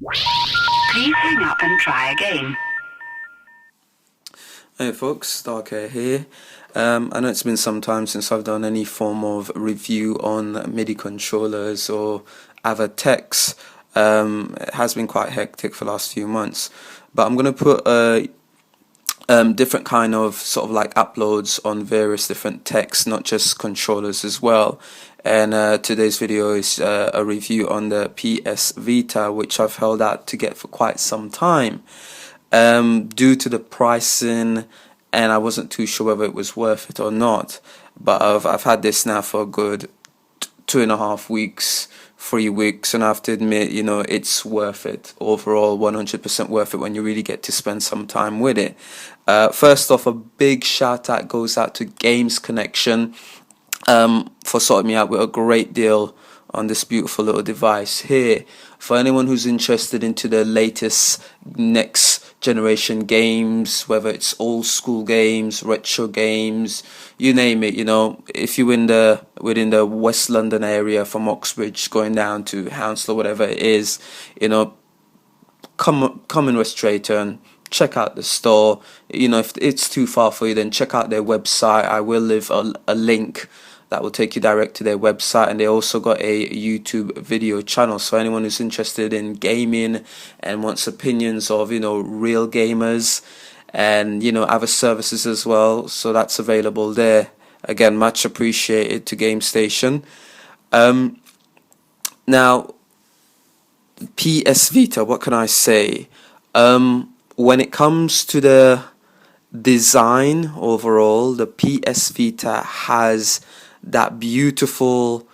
Please hang up and try again. Hey folks, Darker here. I know it's been some time since I've done any form of review on MIDI controllers or other techs. It has been quite hectic for the last few months, but I'm going to put a different kind of sort of like uploads on various different techs, not just controllers as well. And today's video is a review on the PS Vita, which I've held out to get for quite some time. Due to the pricing, and I wasn't too sure whether it was worth it or not, but I've had this now for a good 2.5 weeks, 3 weeks, and I have to admit, you know, it's worth it overall, 100% worth it when you really get to spend some time with it. First off, a big shout out goes out to Games Connection for sorting me out with a great deal on this beautiful little device here. For anyone who's interested into the latest next generation games, whether it's old school games, retro games, you name it, you know, if you're within the West London area from Oxbridge going down to Hounslow, whatever it is, you know, come in West Drayton, check out the store. You know, if it's too far for you, then check out their website. I will leave a link that will take you direct to their website, and they also got a YouTube video channel, so anyone who's interested in gaming and wants opinions of, you know, real gamers and, you know, other services as well, so that's available there. Again, much appreciated to Game Station. Now, PS Vita, what can I say? When it comes to the design overall, the PS Vita has that beautiful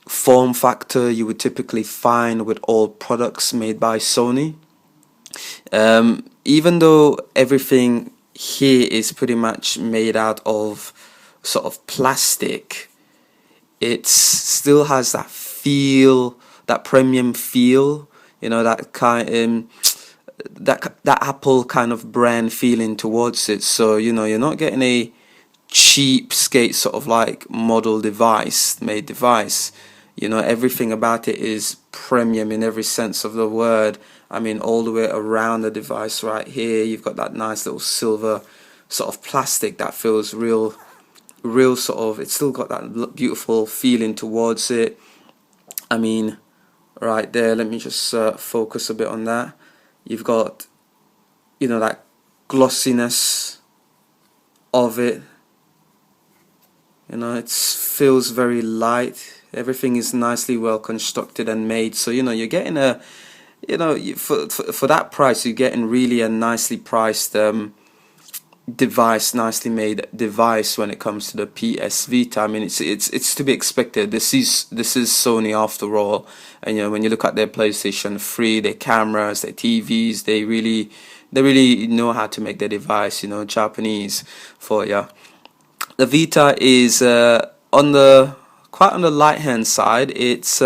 form factor you would typically find with all products made by Sony. Even though everything here is pretty much made out of sort of plastic, it still has that feel, that premium feel, you know, that kind that Apple kind of brand feeling towards it. So, you know, you're not getting a cheapskate sort of like model device, made device. You know, everything about it is premium in every sense of the word. I mean, all the way around the device right here, you've got that nice little silver sort of plastic that feels real sort of, it's still got that beautiful feeling towards it. I mean, right there, let me just focus a bit on that. You've got, you know, that glossiness of it. You know, it feels very light. Everything is nicely well constructed and made. So, you know, you're getting a, you know, for that price, you're getting really a nicely priced device, nicely made device when it comes to the PS Vita. I mean, it's to be expected. This is Sony after all. And, you know, when you look at their PlayStation 3, their cameras, their TVs, they really know how to make their device. You know, Japanese for ya. The Vita is quite on the light hand side. It's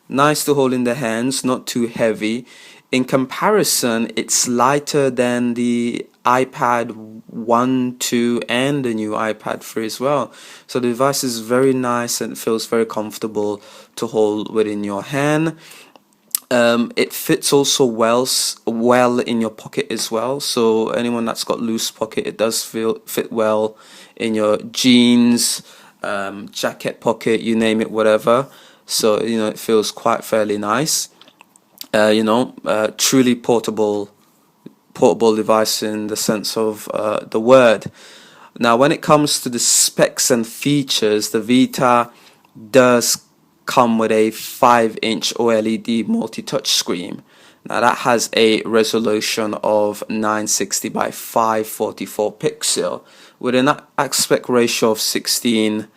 nice to hold in the hands, not too heavy. In comparison, it's lighter than the iPad 1, 2, and the new iPad 3 as well. So the device is very nice and feels very comfortable to hold within your hand. It fits also well in your pocket as well. So anyone that's got loose pocket, it does fit well in your jeans, jacket pocket, you name it, whatever. So, you know, it feels quite fairly nice. You know, truly portable device in the sense of the word. Now, when it comes to the specs and features, the Vita does come with a 5-inch OLED multi-touch screen. Now that has a resolution of 960 by 544 pixel with an aspect ratio of 16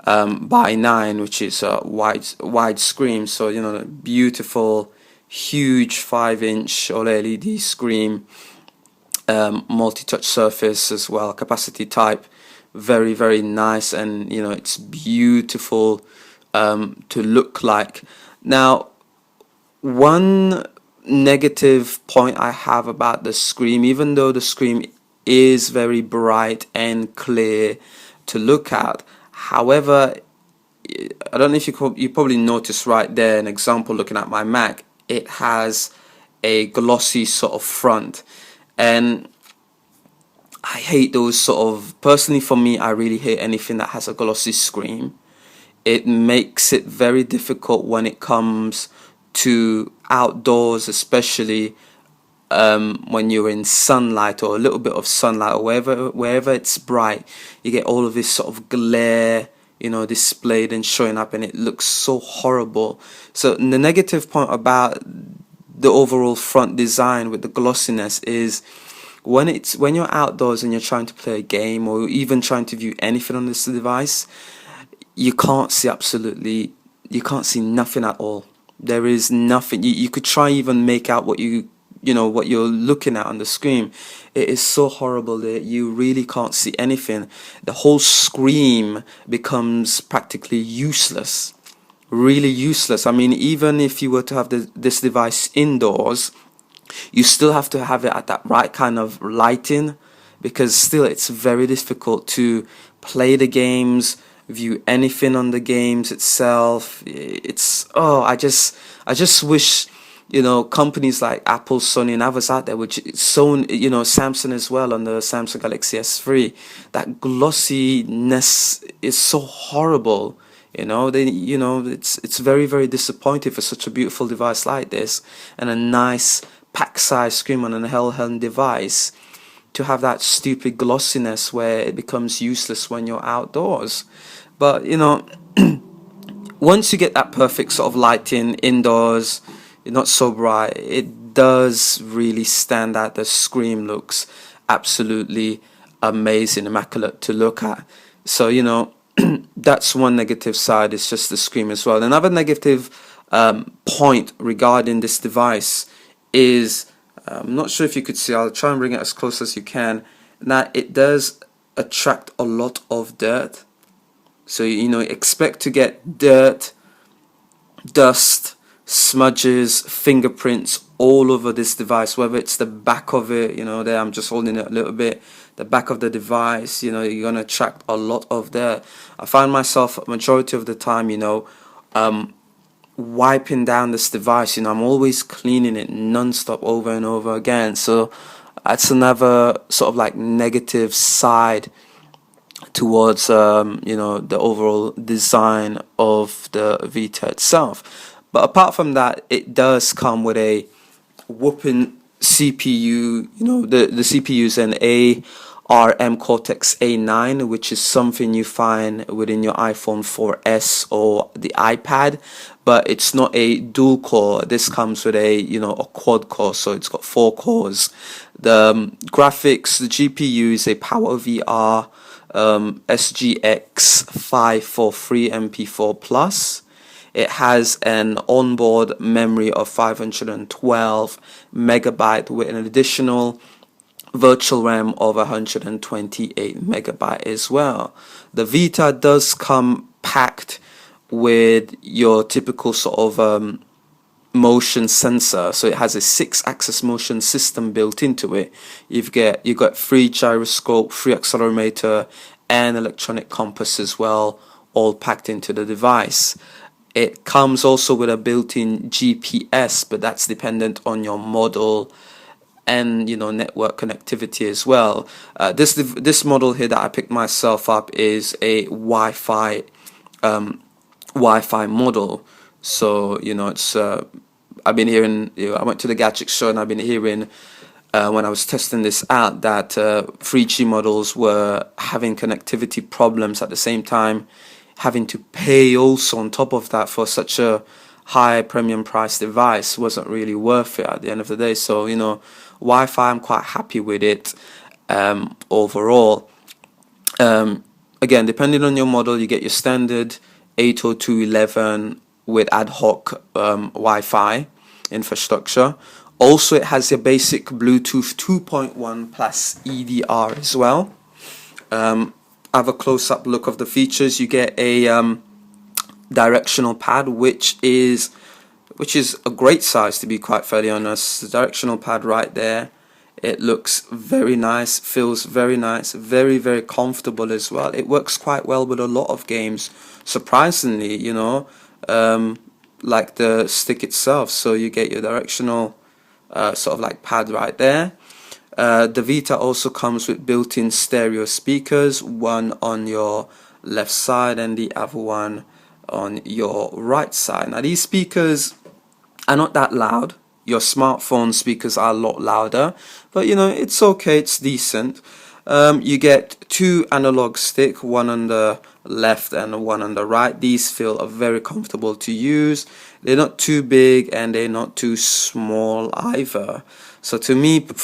by 9, which is a wide screen. So, you know, a beautiful, huge 5-inch OLED screen, multi-touch surface as well, capacity type, very, very nice, and, you know, it's beautiful to look like. Now, one negative point I have about the screen, even though the screen is very bright and clear to look at, however, I don't know if you probably noticed right there, an example looking at my Mac, it has a glossy sort of front. And I hate those sort of, personally for me, I really hate anything that has a glossy screen. It makes it very difficult when it comes to outdoors, especially when you're in sunlight or a little bit of sunlight, or wherever it's bright, you get all of this sort of glare, displayed and showing up, and it looks so horrible. So the negative point about the overall front design with the glossiness is when you're outdoors and you're trying to play a game or even trying to view anything on this device, you can't see nothing at all. There is nothing. You could try even make out what what you're looking at on the screen. It is so horrible that you really can't see anything. The whole screen becomes practically useless, really useless. I mean, even if you were to have this device indoors, you still have to have it at that right kind of lighting, because still it's very difficult to play the games, view anything on the games itself. I just wish companies like Apple, Sony, and others out there, which Sony, Samsung as well, on the Samsung Galaxy S3, that glossiness is so horrible. It's very, very disappointing for such a beautiful device like this, and a nice pack-sized screen on an handheld device, to have that stupid glossiness where it becomes useless when you're outdoors. But once you get that perfect sort of lighting indoors, not so bright, it does really stand out. The screen looks absolutely amazing, immaculate to look at. So that's one negative side. It's just the screen as well. Another negative point regarding this device is, I'm not sure if you could see, I'll try and bring it as close as you can, that it does attract a lot of dirt. So expect to get dirt, dust, smudges, fingerprints all over this device, whether it's the back of it, there I'm just holding it a little bit, the back of the device, you're going to attract a lot of dirt. I find myself majority of the time, wiping down this device. I'm always cleaning it non-stop over and over again. So that's another sort of like negative side towards the overall design of the Vita itself. But apart from that, it does come with a whooping CPU. The CPU is an ARM Cortex A9, which is something you find within your iPhone 4S or the iPad, but it's not a dual core. This comes with a quad core, so it's got 4 cores. The graphics, the GPU is a PowerVR SGX 543 MP4 Plus. It has an onboard memory of 512 megabyte with an additional virtual RAM of 128 megabyte as well. The Vita does come packed with your typical sort of motion sensor, so it has a 6-axis motion system built into it. You've got 3 gyroscope, 3 accelerometer, and electronic compass as well, all packed into the device. It comes also with a built-in GPS, but that's dependent on your model and network connectivity as well. This model here that I picked myself up is a Wi-Fi model. So it's I've been hearing, I went to the gadget show and I've been hearing when I was testing this out that 3G models were having connectivity problems, at the same time having to pay also on top of that for such a high premium price device wasn't really worth it at the end of the day. So Wi-Fi, I'm quite happy with it overall. Again, depending on your model, you get your standard 802.11 with ad hoc Wi-Fi infrastructure. Also, it has your basic Bluetooth 2.1 plus EDR as well. Have a close-up look of the features. You get a directional pad, which is a great size, to be quite fairly honest. The directional pad right there, it looks very nice, feels very nice, very, very comfortable as well. It works quite well with a lot of games, surprisingly, like the stick itself. So you get your directional sort of like pad right there. The Vita also comes with built-in stereo speakers, one on your left side and the other one on your right side. Now these speakers are not that loud. Your smartphone speakers are a lot louder, but you know, it's okay, it's decent. You get two analog stick, one on the left and one on the right. These feel very comfortable to use. They're not too big and they're not too small either. So for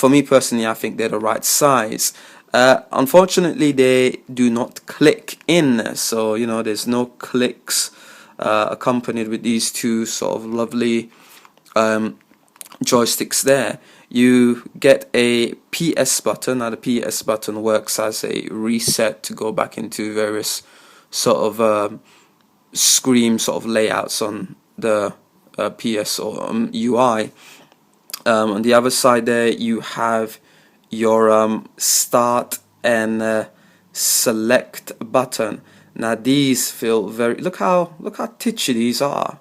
me personally, I think they're the right size. Unfortunately, they do not click in, so you know, there's no clicks accompanied with these two sort of lovely joysticks there. You get a PS button. Now the PS button works as a reset to go back into various sort of screen sort of layouts on the PS or UI. On the other side there you have your start and select button. Now these feel very, look how titchy these are.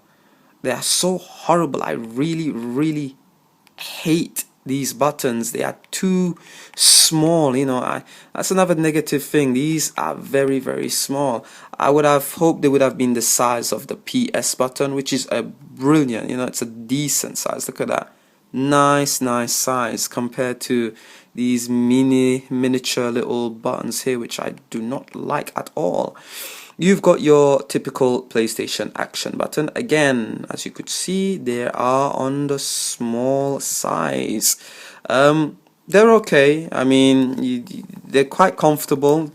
They are so horrible. I really hate these buttons. They are too small, you know. That's another negative thing. These are very small. I would have hoped they would have been the size of the PS button, which is a brilliant, you know, it's a decent size. Look at that. Nice size compared to these miniature little buttons here, which I do not like at all. You've got your typical PlayStation action button. Again, as you could see, they are on the small size. They're okay. I mean, they're quite comfortable.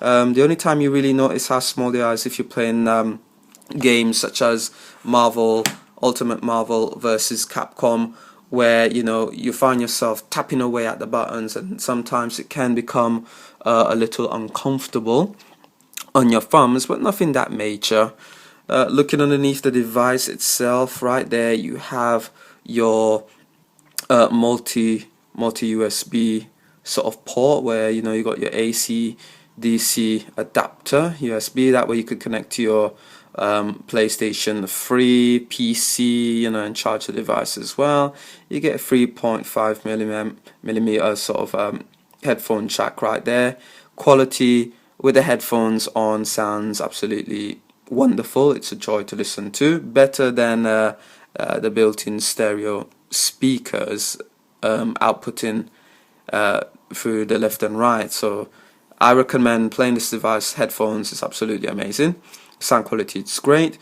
The only time you really notice how small they are is if you're playing games such as Ultimate Marvel versus Capcom, where you know you find yourself tapping away at the buttons, and sometimes it can become a little uncomfortable on your thumbs, but nothing that major. Looking underneath the device itself, right there you have your multi USB sort of port, where you know you got your AC DC adapter USB. That way you could connect to your PlayStation 3, PC, you know, and charge the device as well. You get a 3.5 millimeter sort of headphone jack right there. Quality with the headphones on sounds absolutely wonderful. It's a joy to listen to. Better than the built-in stereo speakers outputting through the left and right. So I recommend playing this device. Headphones is absolutely amazing. Sound quality, it's great.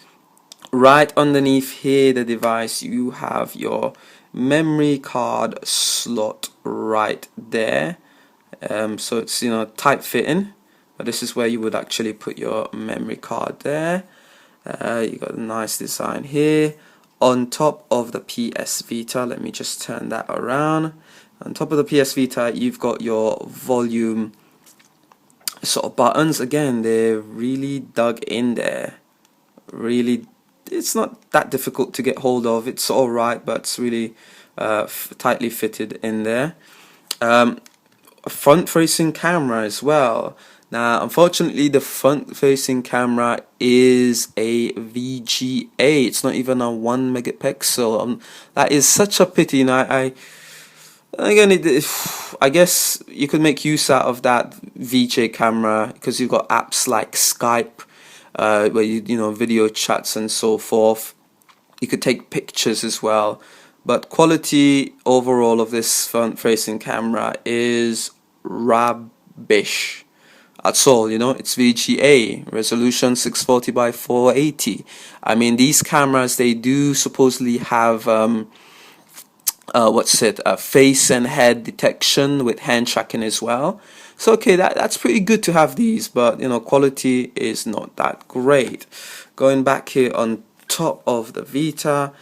Right underneath here, the device, you have your memory card slot right there. So it's, you know, tight fitting. But this is where you would actually put your memory card there. You got a nice design here. On top of the PS Vita, let me just turn that around. On top of the PS Vita, you've got your volume sort of buttons. Again, they're really dug in there. Really, it's not that difficult to get hold of. It's alright, but it's really tightly fitted in there. A front-facing camera as well. Now, unfortunately, the front-facing camera is a VGA. It's not even a 1 megapixel. That is such a pity. You know, I guess you could make use out of that VGA camera because you've got apps like Skype, where you know, video chats and so forth. You could take pictures as well. But quality overall of this front-facing camera is rubbish. That's all, you know. It's VGA, resolution 640 by 480. I mean, these cameras, they do supposedly have face and head detection with hand tracking as well. So okay, that's pretty good to have these, but you know, quality is not that great. Going back here on top of the Vita,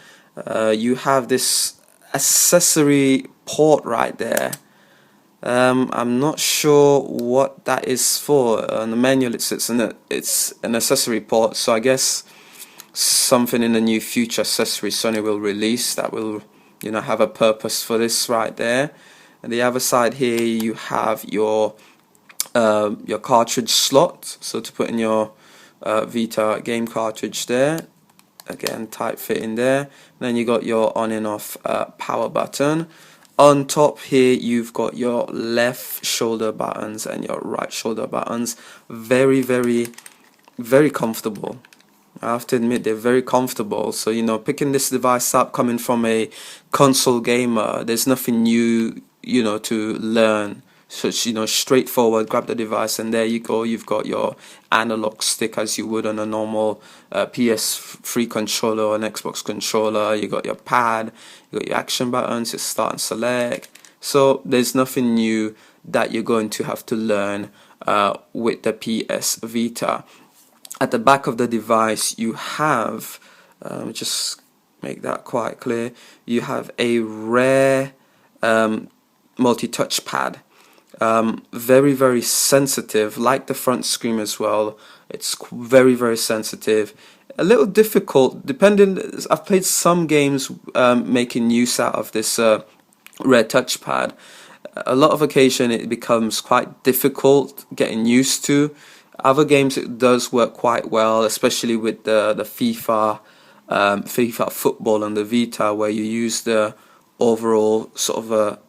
you have this accessory port right there. I'm not sure what that is for. On the manual it says it's an accessory port, so I guess something in the near future accessory Sony will release that will, you know, have a purpose for this right there. And the other side here you have your cartridge slot, so to put in your Vita game cartridge there. Again, tight fit in there. And then you got your on and off power button. On top here, you've got your left shoulder buttons and your right shoulder buttons. Very, very, very comfortable. I have to admit, they're very comfortable. So, you know, picking this device up, coming from a console gamer, there's nothing new, you know, to learn. So it's, you know, straightforward. Grab the device and there you go. You've got your analog stick as you would on a normal PS3 controller or an Xbox controller. You got your pad, you got your action buttons, your start and select. So there's nothing new that you're going to have to learn with the PS Vita. At the back of the device, you have, just make that quite clear, you have a rare multi-touch pad. Very, very sensitive, like the front screen as well. It's very, very sensitive. A little difficult, depending. I've played some games making use out of this rare touchpad. A lot of occasion it becomes quite difficult getting used to. Other games it does work quite well, especially with the FIFA football on the Vita, where you use the overall sort of a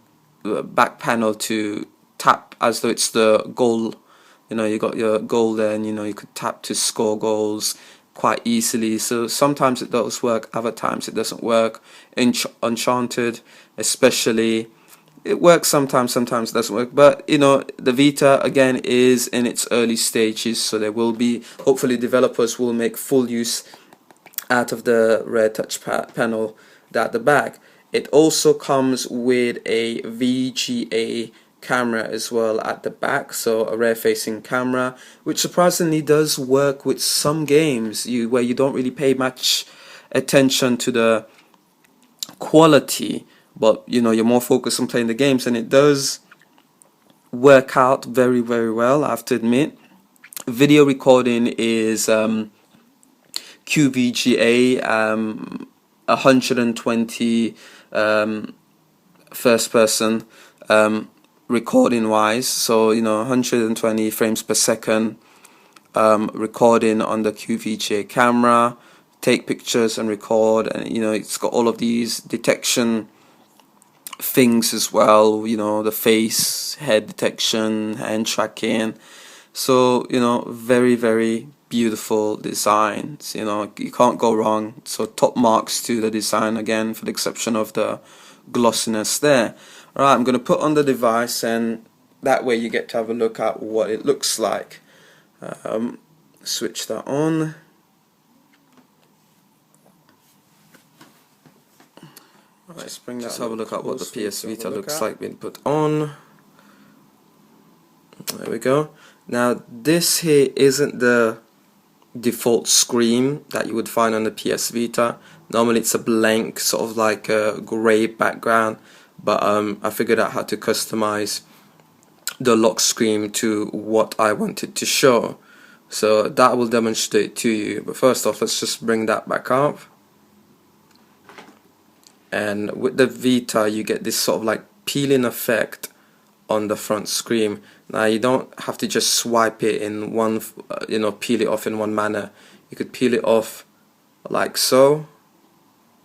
back panel to tap as though it's the goal. You know, you got your goal there, and you know you could tap to score goals quite easily. So sometimes it does work, other times it doesn't work. Enchanted, especially, it works sometimes, sometimes it doesn't work. But you know, the Vita again is in its early stages, so there will be, hopefully developers will make full use out of the rare touch panel at the back. It also comes with a VGA camera as well at the back, so a rear facing camera, which surprisingly does work with some games where you don't really pay much attention to the quality, but you know, you're more focused on playing the games, and it does work out very, very well, I have to admit. Video recording is QVGA, 120 first person recording wise, so you know, 120 frames per second recording on the QVGA camera. Take pictures and record, and you know, it's got all of these detection things as well, you know, the face, head detection, hand tracking. So you know, very, very beautiful designs, you know, you can't go wrong. So top marks to the design again, for the exception of the glossiness there. Alright, I'm going to put on the device, and that way you get to have a look at what it looks like. Switch that on. Let's bring that. Let's have a look at what the PS Vita looks like being put on. There we go. Now this here isn't the default screen that you would find on the PS Vita. Normally it's a blank, sort of like a grey background, but I figured out how to customize the lock screen to what I wanted to show. So that will demonstrate to you. But first off, let's just bring that back up. And with the Vita, you get this sort of like peeling effect on the front screen. Now you don't have to just swipe it in one, you know, peel it off in one manner. You could peel it off like so,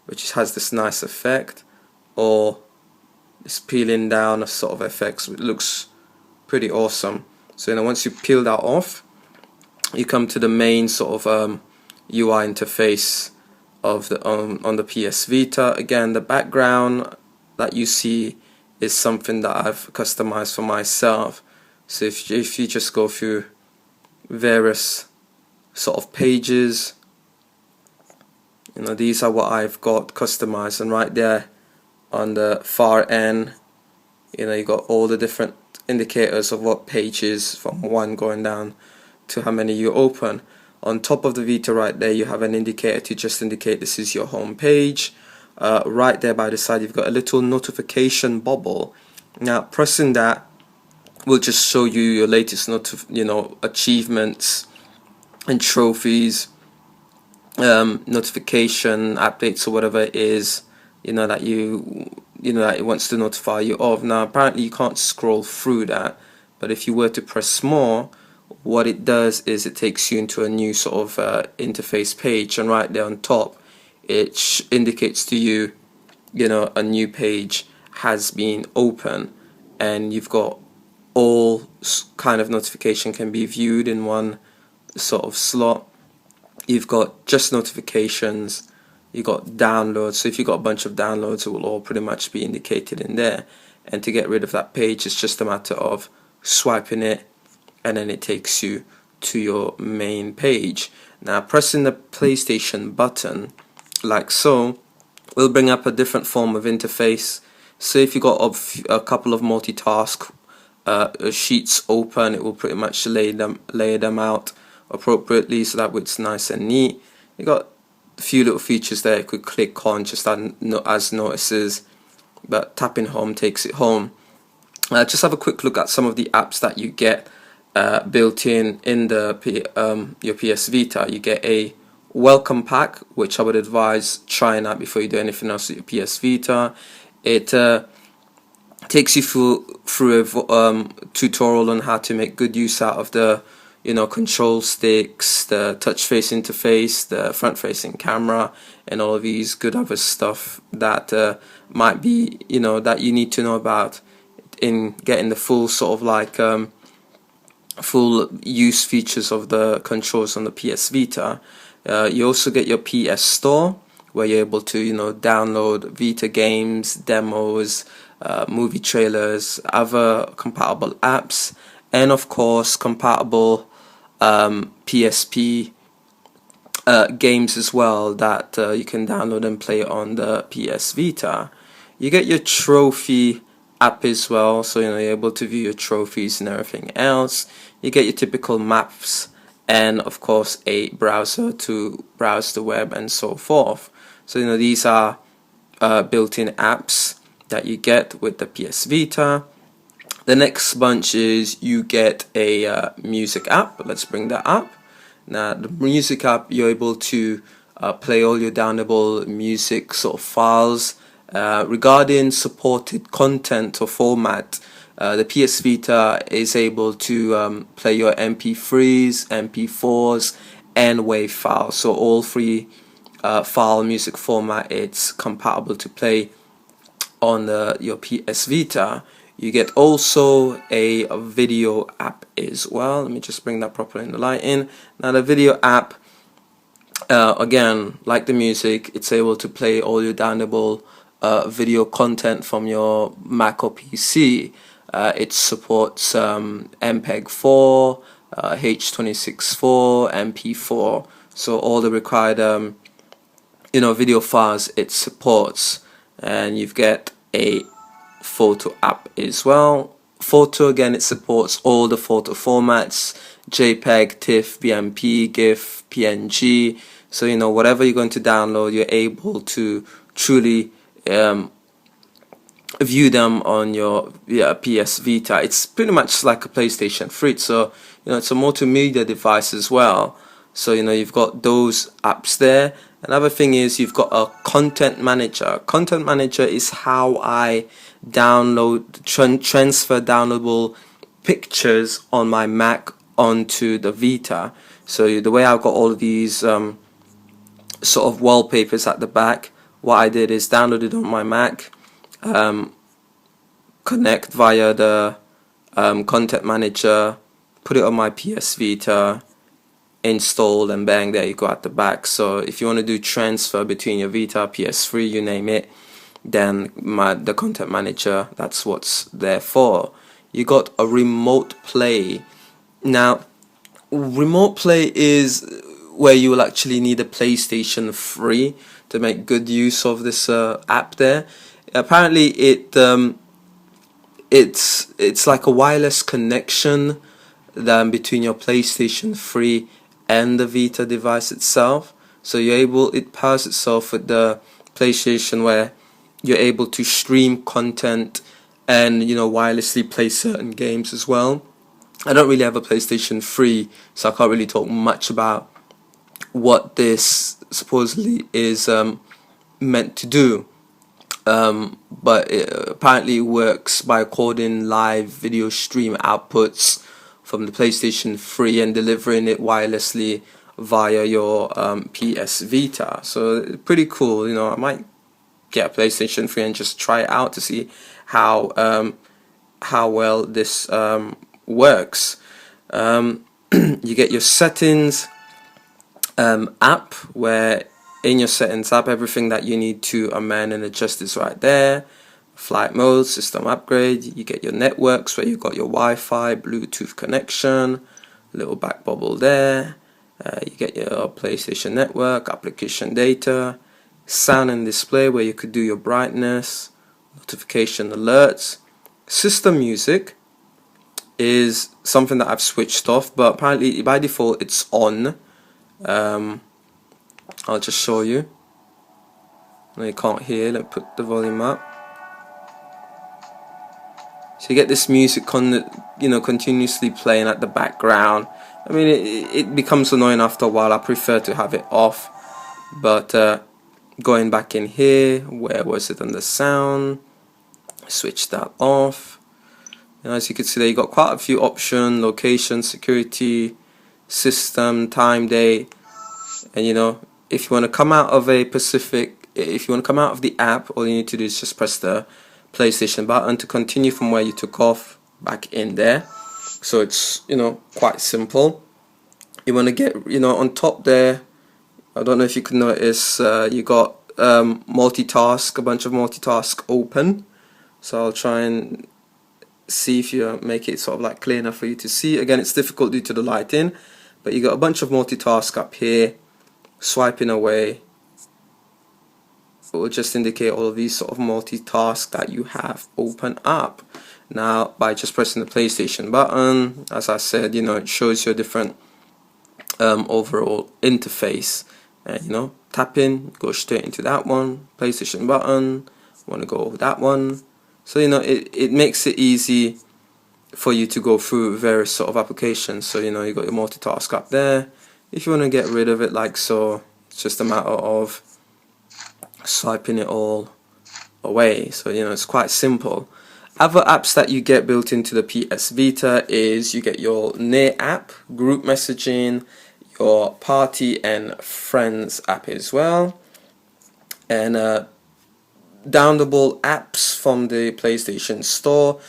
which has this nice effect, or this peeling down sort of effects. It looks pretty awesome. So you know, once you peel that off, you come to the main sort of UI interface of the on the PS Vita. Again, the background that you see is something that I've customized for myself. So if you just go through various sort of pages, you know, these are what I've got customized, and right there on the far end, you know, you got all the different indicators of what pages, from one going down to how many you open. On top of the Vita right there, you have an indicator to just indicate this is your home page. Right there by the side, you've got a little notification bubble. Now pressing that will just show you your latest achievements and trophies, notification updates or whatever it is, you know, that that it wants to notify you of. Now apparently you can't scroll through that, but if you were to press more, what it does is it takes you into a new sort of interface page, and right there on top it indicates to you, you know, a new page has been open, and you've got all kind of notification can be viewed in one sort of slot. You've got just notifications, you got downloads. So if you've got a bunch of downloads, it will all pretty much be indicated in there. And to get rid of that page, it's just a matter of swiping it, and then it takes you to your main page. Now pressing the PlayStation button like so will bring up a different form of interface. So if you've got a couple of multitask sheets open, it will pretty much lay them out appropriately, so that it's nice and neat. You got a few little features there you could click on just as notices, but tapping home takes it home. Just have a quick look at some of the apps that you get built in the your PS Vita. You get a welcome pack, which I would advise trying out before you do anything else with your PS Vita. It takes you through a tutorial on how to make good use out of the control sticks, the touch face interface, the front facing camera, and all of these good other stuff that might be that you need to know about in getting the full sort of like full use features of the controls on the PS Vita. You also get your PS Store, where you're able to download Vita games, demos, movie trailers, other compatible apps, and of course compatible PSP games as well that you can download and play on the PS Vita. You get your trophy app as well, so you're able to view your trophies and everything else. You get your typical maps, and of course a browser to browse the web and so forth. So these are built-in apps that you get with the PS Vita. The next bunch is you get a music app. Let's bring that up. Now the music app, you're able to play all your downloadable music sort of files. Regarding supported content or format, the PS Vita is able to play your MP3s, MP4s, and WAV files. So all three file music format, it's compatible to play on your PS Vita. You get also a video app as well. Let me just bring that properly in the lighting. Now the video app, again, like the music, it's able to play all your downloadable video content from your Mac or PC. It supports MPEG 4, H.264, MP4, so all the required video files it supports. And you get a photo app as well. Photo, again, it supports all the photo formats: JPEG, TIFF, BMP, GIF, PNG. So whatever you're going to download, you're able to truly view them on your PS Vita. It's pretty much like a PlayStation 3, so it's a multimedia device as well. So you've got those apps there. Another thing is you've got a content manager. Content manager is how I download, transfer downloadable pictures on my Mac onto the Vita. So the way I've got all of these sort of wallpapers at the back, what I did is download it on my Mac, connect via the content manager, put it on my PS Vita, installed, and bang, there you go at the back. So if you want to do transfer between your Vita, PS3, you name it, then the content manager, that's what's there for. You got a remote play. Now remote play is where you will actually need a PlayStation 3 to make good use of this app there. Apparently it's like a wireless connection between your PlayStation 3 and the Vita device itself. So it pairs itself with the PlayStation, where you're able to stream content and wirelessly play certain games as well. I don't really have a PlayStation 3, so I can't really talk much about what this supposedly is meant to do. But it apparently works by recording live video stream outputs from the PlayStation 3 and delivering it wirelessly via your PS Vita. So pretty cool. I might get a PlayStation 3 and just try it out to see how well this works. You get your settings app, where in your settings app everything that you need to amend and adjust is right there. Flight mode, system upgrade, you get your networks where you got your Wi-Fi, Bluetooth connection, little back bubble there. You get your PlayStation Network, application data, sound and display where you could do your brightness, notification alerts. System music is something that I've switched off, but apparently by default it's on. I'll just show you. No, you can't hear. Let me put the volume up. So you get this music continuously playing at the background. I mean, it becomes annoying after a while. I prefer to have it off. But going back in here, where was it on the sound? Switch that off. And as you can see there, you got quite a few options: location, security, system, time, day. And if you want to come out of the app, all you need to do is just press the PlayStation button to continue from where you took off back in there. So it's quite simple. You want to get on top there, I don't know if you can notice, you got multitask, a bunch of multitask open. So I'll try and see if you make it sort of like clear enough for you to see. Again, it's difficult due to the lighting, but you got a bunch of multitask up here. Swiping away, it will just indicate all of these sort of multitask that you have open up. Now, by just pressing the PlayStation button, as I said, it shows you a different overall interface. And tapping, go straight into that one. PlayStation button, want to go with that one. So it makes it easy for you to go through various sort of applications. So you got your multitask up there. If you want to get rid of it like so, it's just a matter of swiping it all away. So it's quite simple. Other apps that you get built into the PS Vita is you get your Near app, group messaging, your party and friends app as well, and downloadable apps from the PlayStation Store.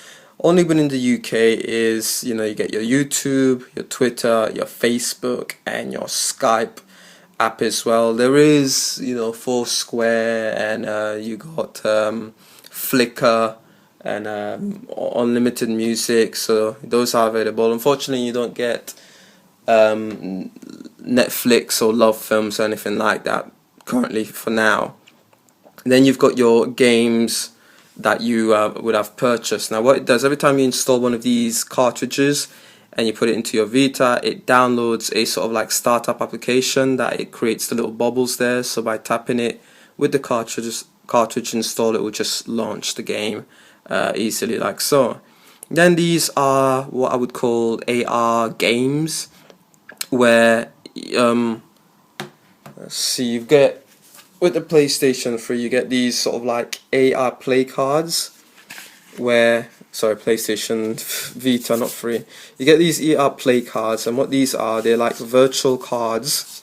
Only within the UK is, you get your YouTube, your Twitter, your Facebook, and your Skype app as well. There is, Foursquare, and you got Flickr, and unlimited music. So those are available. Unfortunately, you don't get Netflix or Love Films or anything like that currently for now. Then you've got your games that you would have purchased. Now what it does, every time you install one of these cartridges and you put it into your Vita, it downloads a sort of like startup application that it creates the little bubbles there. So by tapping it with the cartridge installed, it will just launch the game easily like so. Then these are what I would call AR games, where let's see, you get with the PlayStation 3, you get these sort of like AR play cards, where, sorry, PlayStation Vita, not 3. You get these AR play cards, and what these are, they're like virtual cards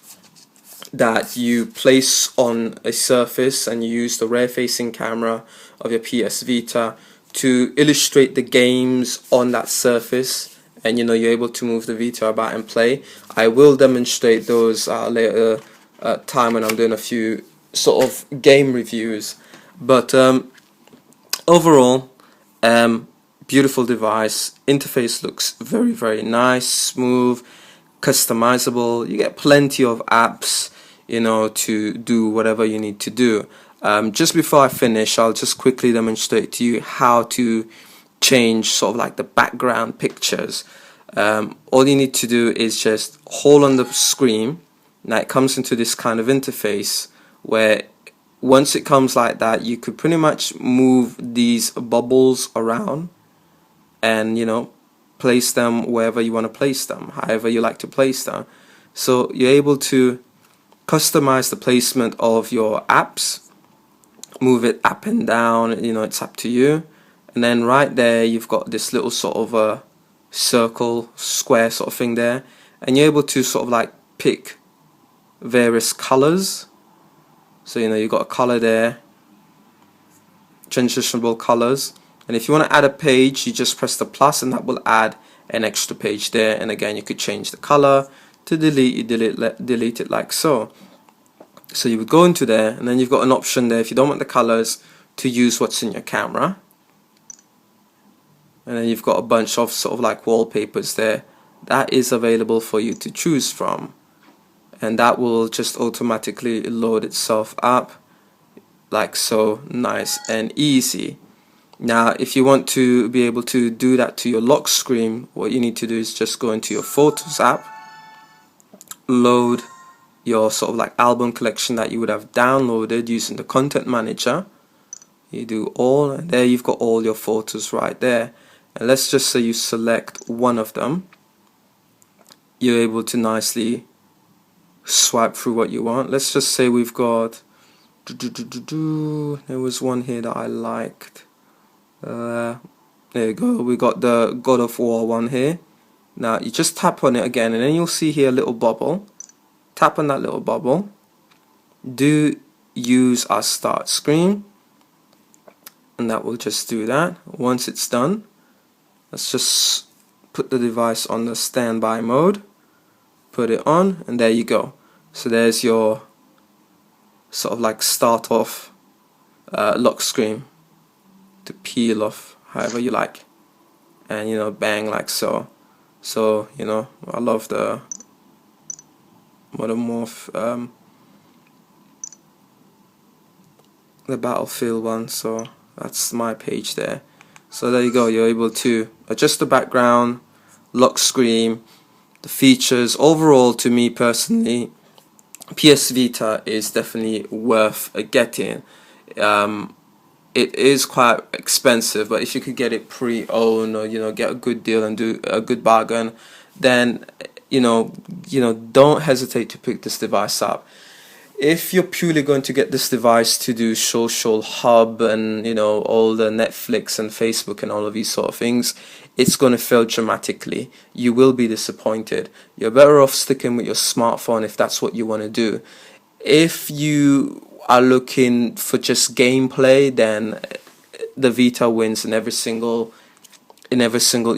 that you place on a surface, and you use the rear-facing camera of your PS Vita to illustrate the games on that surface, and you're able to move the Vita about and play. I will demonstrate those later time when I'm doing a few sort of game reviews, but overall, beautiful device. Interface looks very, very nice, smooth, customizable. You get plenty of apps, to do whatever you need to do. Just before I finish, I'll just quickly demonstrate to you how to change sort of like the background pictures. All you need to do is just hold on the screen. Now it comes into this kind of interface where once it comes like that, you could pretty much move these bubbles around and place them wherever you want to place them, however you like to place them. So you're able to customize the placement of your apps, move it up and down, it's up to you. And then right there you've got this little sort of a circle, square sort of thing there, and you're able to sort of like pick various colors. So you've got a color there, transitionable colors. And if you want to add a page, you just press the plus and that will add an extra page there. And again, you could change the color. To delete, you delete it like so. So you would go into there, and then you've got an option there, if you don't want the colors, to use what's in your camera. And then you've got a bunch of sort of like wallpapers there that is available for you to choose from, and that will just automatically load itself up like so, nice and easy. Now if you want to be able to do that to your lock screen, what you need to do is just go into your Photos app, load your sort of like album collection that you would have downloaded using the content manager. You do all, and there you've got all your photos right there. And let's just say you select one of them, you're able to nicely swipe through what you want. Let's just say we've got there was one here that I liked. There you go, we got the God of War one here. Now you just tap on it again, and then you'll see here a little bubble. Tap on that little bubble, do use our start screen, and that will just do that. Once it's done, let's just put the device on the standby mode, put it on, and there you go. So there's your sort of like start off lock screen to peel off however you like, and you know, bang, like so. So you know, I love the Modern Morph, the Battlefield one, so that's my page there. So there you go, you're able to adjust the background, lock screen, the features. Overall, to me personally, PS Vita is definitely worth getting. It is quite expensive, but if you could get it pre-owned, or you know, get a good deal and do a good bargain, then you know, don't hesitate to pick this device up. If you're purely going to get this device to do social hub and you know, all the Netflix and Facebook and all of these sort of things, it's going to fail dramatically. You will be disappointed. You're better off sticking with your smartphone if that's what you want to do. If you are looking for just gameplay, then the Vita wins in every single, you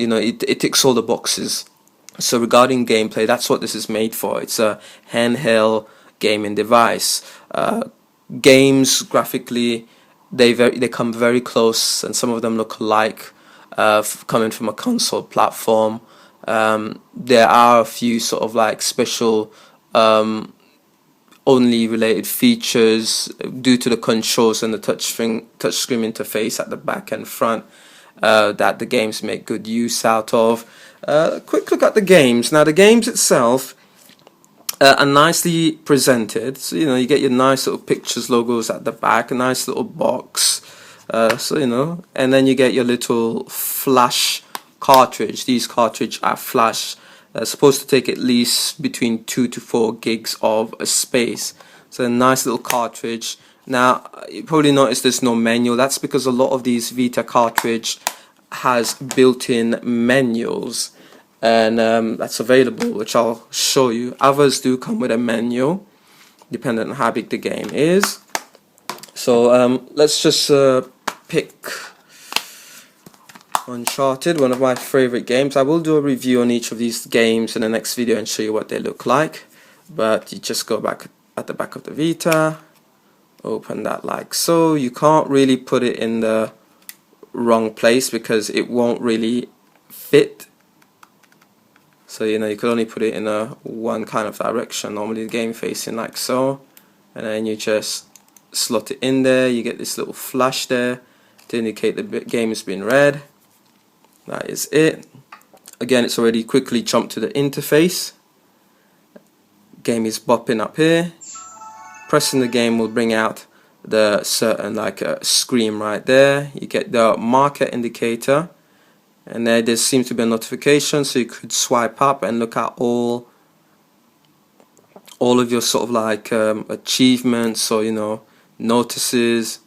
know, it ticks all the boxes. So regarding gameplay, that's what this is made for. It's a handheld gaming device. Games graphically, they come very close, and some of them look alike, coming from a console platform. There are a few sort of like special only related features due to the controls and the touchscreen interface at the back and front that the games make good use out of. Quick look at the games. Now the games itself are nicely presented, so you know, you get your nice little pictures, logos at the back, a nice little box, so you know, and then you get your little flash cartridge. These cartridges are flash, supposed to take at least between 2 to 4 gigs of space. So a nice little cartridge. Now you probably noticed there's no manual. That's because a lot of these Vita cartridge has built-in manuals, and that's available, which I'll show you. Others do come with a manual depending on how big the game is. So let's just pick Uncharted, one of my favorite games. I will do a review on each of these games in the next video and show you what they look like, but you just go back at the back of the Vita, open that like so. You can't really put it in the wrong place because it won't really fit, so you know, you could only put it in a one kind of direction, normally the game facing like so, and then you just slot it in there. You get this little flash there to indicate the game has been read. That is it. Again, it's already quickly jumped to the interface. Game is bopping up here. Pressing the game will bring out the certain like screen right there. You get the marker indicator, and there seems to be a notification, so you could swipe up and look at all of your sort of like achievements, or you know, notices.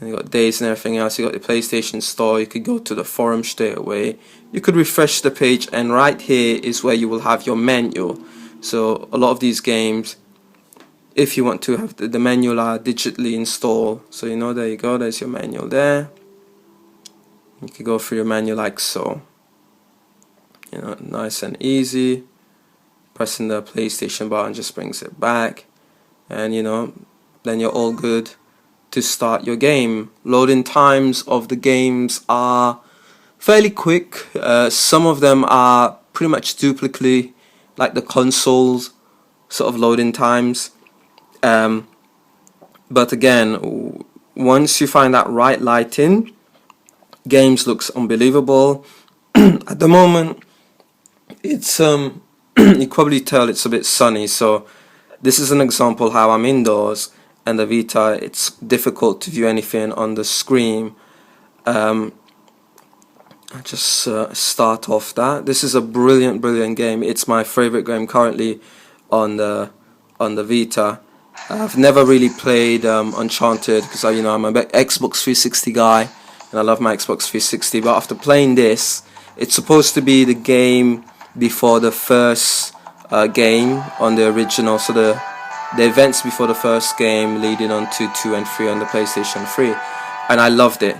And you got days and everything else. You got the PlayStation Store. You could go to the forum straight away. You could refresh the page, and right here is where you will have your menu. So a lot of these games, if you want to have the manual digitally installed. So you know, there you go, there's your manual there. You can go through your manual like so, you know, nice and easy. Pressing the PlayStation button just brings it back, and you know, then you're all good to start your game. Loading times of the games are fairly quick. Some of them are pretty much duplicately like the consoles sort of loading times, but again, once you find that right lighting, games looks unbelievable. At the moment it's you can probably tell it's a bit sunny, so this is an example how I'm indoors and the Vita, it's difficult to view anything on the screen. I just start off that. This is a brilliant game. It's my favorite game currently on the Vita. I've never really played Uncharted because you know, I'm a Xbox 360 guy and I love my Xbox 360, but after playing this, it's supposed to be the game before the first game on the original, so the events before the first game leading on to 2 and 3 on the PlayStation 3, and I loved it.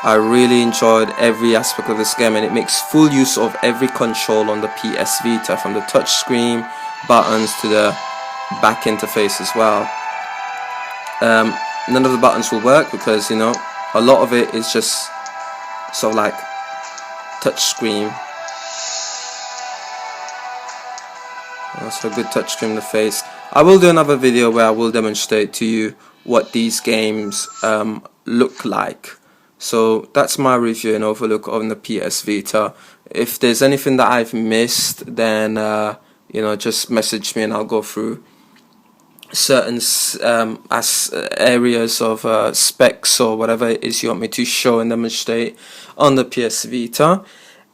I really enjoyed every aspect of this game, and it makes full use of every control on the PS Vita, from the touch screen, buttons to the back interface as well. None of the buttons will work because, you know, a lot of it is just sort of like touch screen. That's a good touch screen in the face. I will do another video where I will demonstrate to you what these games look like. So that's my review and overlook on the PS Vita. If there's anything that I've missed, then you know, just message me and I'll go through certain areas of specs or whatever it is you want me to show and demonstrate on the PS Vita.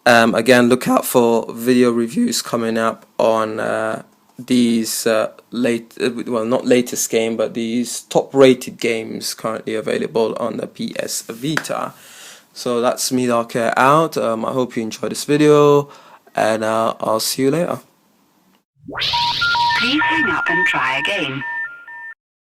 Again, look out for video reviews coming up on these well, not latest game, but these top rated games currently available on the PS Vita. So that's me, Darker, out. I hope you enjoyed this video, and I'll see you later. Please hang up and try again.